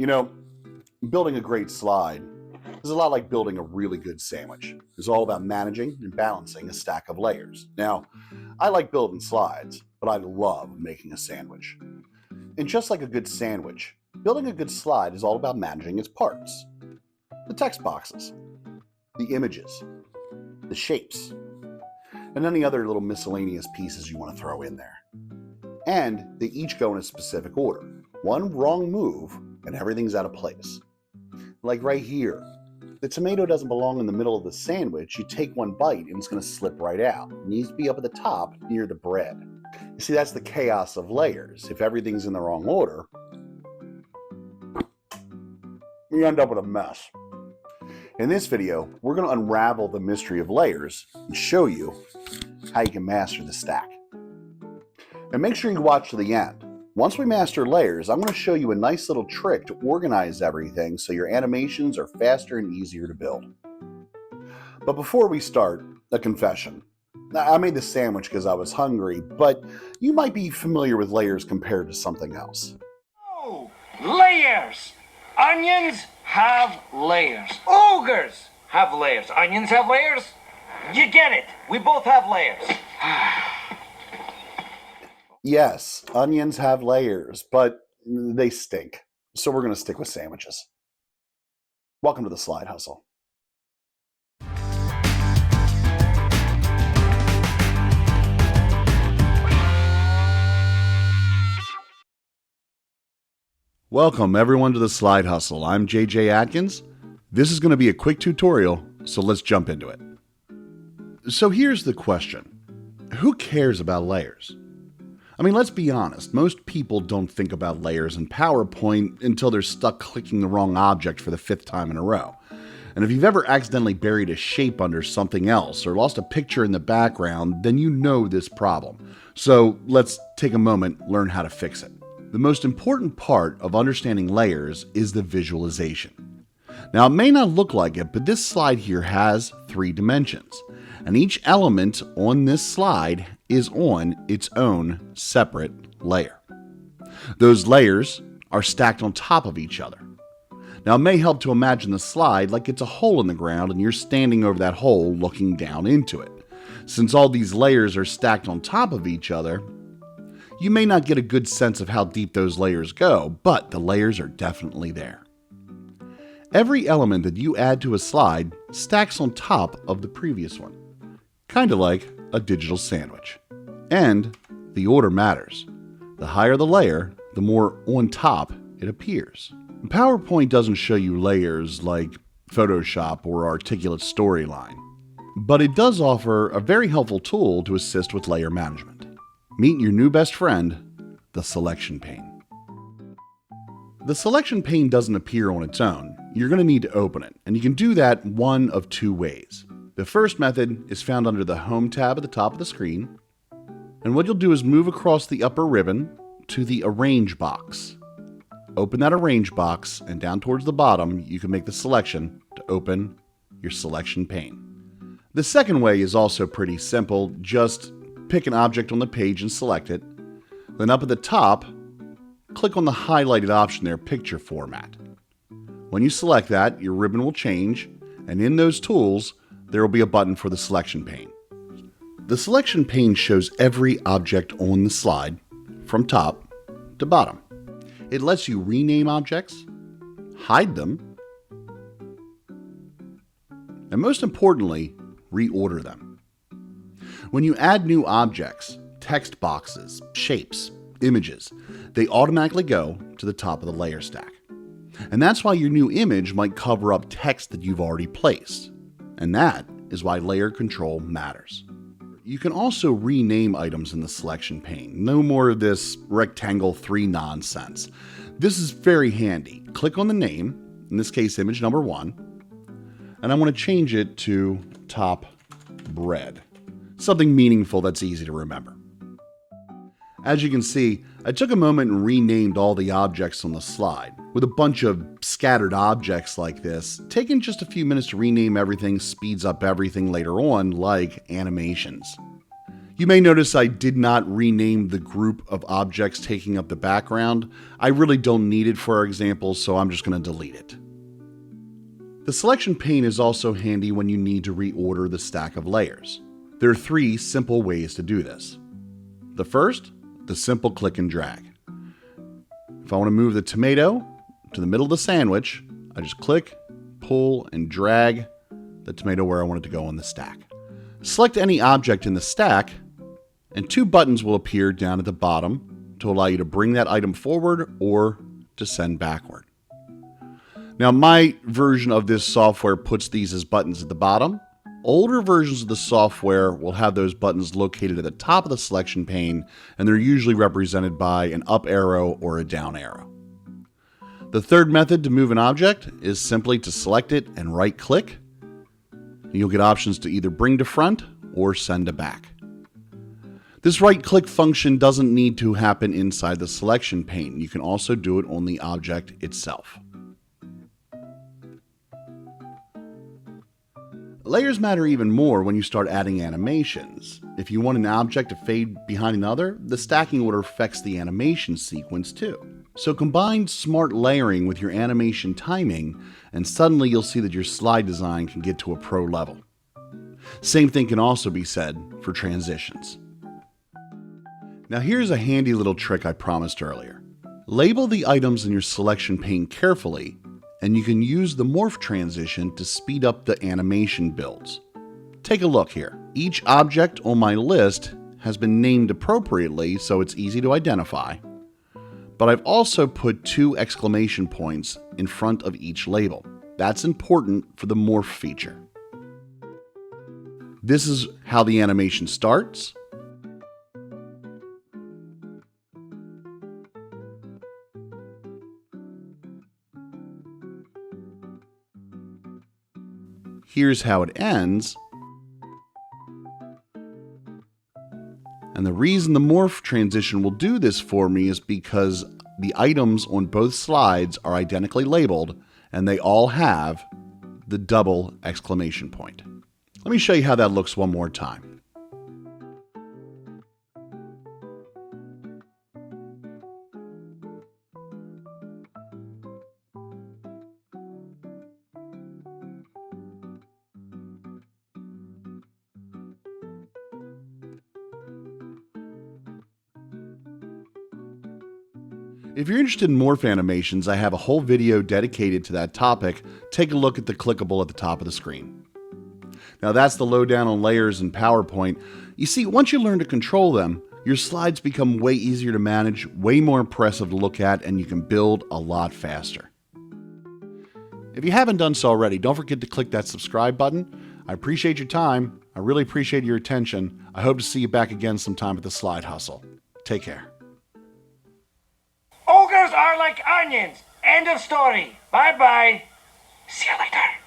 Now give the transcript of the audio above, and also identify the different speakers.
Speaker 1: You know, building a great slide is a lot like building a really good sandwich. It's all about managing and balancing a stack of layers. Now, I like building slides, but I love making a sandwich. And just like a good sandwich, building a good slide is all about managing its parts. The text boxes, the images, the shapes, and any other little miscellaneous pieces you want to throw in there. And they each go in a specific order. One wrong move and everything's out of place. Like right here, the tomato doesn't belong in the middle of the sandwich. You take one bite and it's going to slip right out. It needs to be up at the top near the bread. You see, that's the chaos of layers. If everything's in the wrong order, you end up with a mess. In this video, we're going to unravel the mystery of layers and show you how you can master the stack. And make sure you watch to the end. Once we master layers, I'm going to show you a nice little trick to organize everything so your animations are faster and easier to build. But before we start, a confession. I made this sandwich because I was hungry, but you might be familiar with layers compared to something else.
Speaker 2: Oh, layers! Onions have layers. Ogres have layers. Onions have layers. You get it. We both have layers.
Speaker 1: Yes, onions have layers, but they stink. So we're going to stick with sandwiches. Welcome to the Slide Hustle. Welcome everyone to the Slide Hustle. I'm JJ Atkins. This is going to be a quick tutorial, so let's jump into it. So here's the question. Who cares about layers? I mean, let's be honest, most people don't think about layers in PowerPoint until they're stuck clicking the wrong object for the 5th time in a row. And if you've ever accidentally buried a shape under something else or lost a picture in the background, then you know this problem. So let's take a moment, learn how to fix it. The most important part of understanding layers is the visualization. Now, it may not look like it, but this slide here has 3 dimensions. And each element on this slide is on its own separate layer. Those layers are stacked on top of each other. Now, it may help to imagine the slide like it's a hole in the ground and you're standing over that hole looking down into it. Since all these layers are stacked on top of each other, you may not get a good sense of how deep those layers go, but the layers are definitely there. Every element that you add to a slide stacks on top of the previous one. Kind of like a digital sandwich. And the order matters. The higher the layer, the more on top it appears. PowerPoint doesn't show you layers like Photoshop or Articulate Storyline, but it does offer a very helpful tool to assist with layer management. Meet your new best friend, the Selection Pane. The Selection Pane doesn't appear on its own. You're going to need to open it, and you can do that one of 2 ways. The first method is found under the Home tab at the top of the screen, and what you'll do is move across the upper ribbon to the Arrange box. Open that Arrange box, and down towards the bottom, you can make the selection to open your Selection Pane. The second way is also pretty simple. Just pick an object on the page and select it. Then up at the top, click on the highlighted option there, Picture Format. When you select that, your ribbon will change, and in those tools, there will be a button for the Selection Pane. The Selection Pane shows every object on the slide from top to bottom. It lets you rename objects, hide them, and most importantly, reorder them. When you add new objects, text boxes, shapes, images, they automatically go to the top of the layer stack. And that's why your new image might cover up text that you've already placed. And that is why layer control matters. You can also rename items in the Selection Pane. No more of this rectangle 3 nonsense. This is very handy. Click on the name, in this case image number 1, and I want to change it to top bread. Something meaningful that's easy to remember. As you can see, I took a moment and renamed all the objects on the slide. With a bunch of scattered objects like this, taking just a few minutes to rename everything speeds up everything later on, like animations. You may notice I did not rename the group of objects taking up the background. I really don't need it for our example, so I'm just going to delete it. The selection pane is also handy when you need to reorder the stack of layers. There are 3 simple ways to do this. The first, the simple click and drag. If I want to move the tomato to the middle of the sandwich, I just click, pull, and drag the tomato where I want it to go on the stack. Select any object in the stack, and 2 buttons will appear down at the bottom to allow you to bring that item forward or to send backward. Now, my version of this software puts these as buttons at the bottom. Older versions of the software will have those buttons located at the top of the selection pane, and they're usually represented by an up arrow or a down arrow. The third method to move an object is simply to select it and right-click. You'll get options to either bring to front or send to back. This right-click function doesn't need to happen inside the selection pane. You can also do it on the object itself. Layers matter even more when you start adding animations. If you want an object to fade behind another, the stacking order affects the animation sequence too. So combine smart layering with your animation timing, and suddenly you'll see that your slide design can get to a pro level. Same thing can also be said for transitions. Now here's a handy little trick I promised earlier. Label the items in your selection pane carefully, and you can use the morph transition to speed up the animation builds. Take a look here. Each object on my list has been named appropriately so it's easy to identify, but I've also put 2 exclamation points in front of each label. That's important for the morph feature. This is how the animation starts. Here's how it ends. And the reason the morph transition will do this for me is because the items on both slides are identically labeled and they all have the double exclamation point. Let me show you how that looks one more time. If you're interested in morph animations, I have a whole video dedicated to that topic. Take a look at the clickable at the top of the screen. Now that's the lowdown on layers in PowerPoint. You see, once you learn to control them, your slides become way easier to manage, way more impressive to look at, and you can build a lot faster. If you haven't done so already, don't forget to click that subscribe button. I appreciate your time. I really appreciate your attention. I hope to see you back again sometime at the Slide Hustle. Take care.
Speaker 2: Ogres are like onions. End of story. Bye-bye. See you later.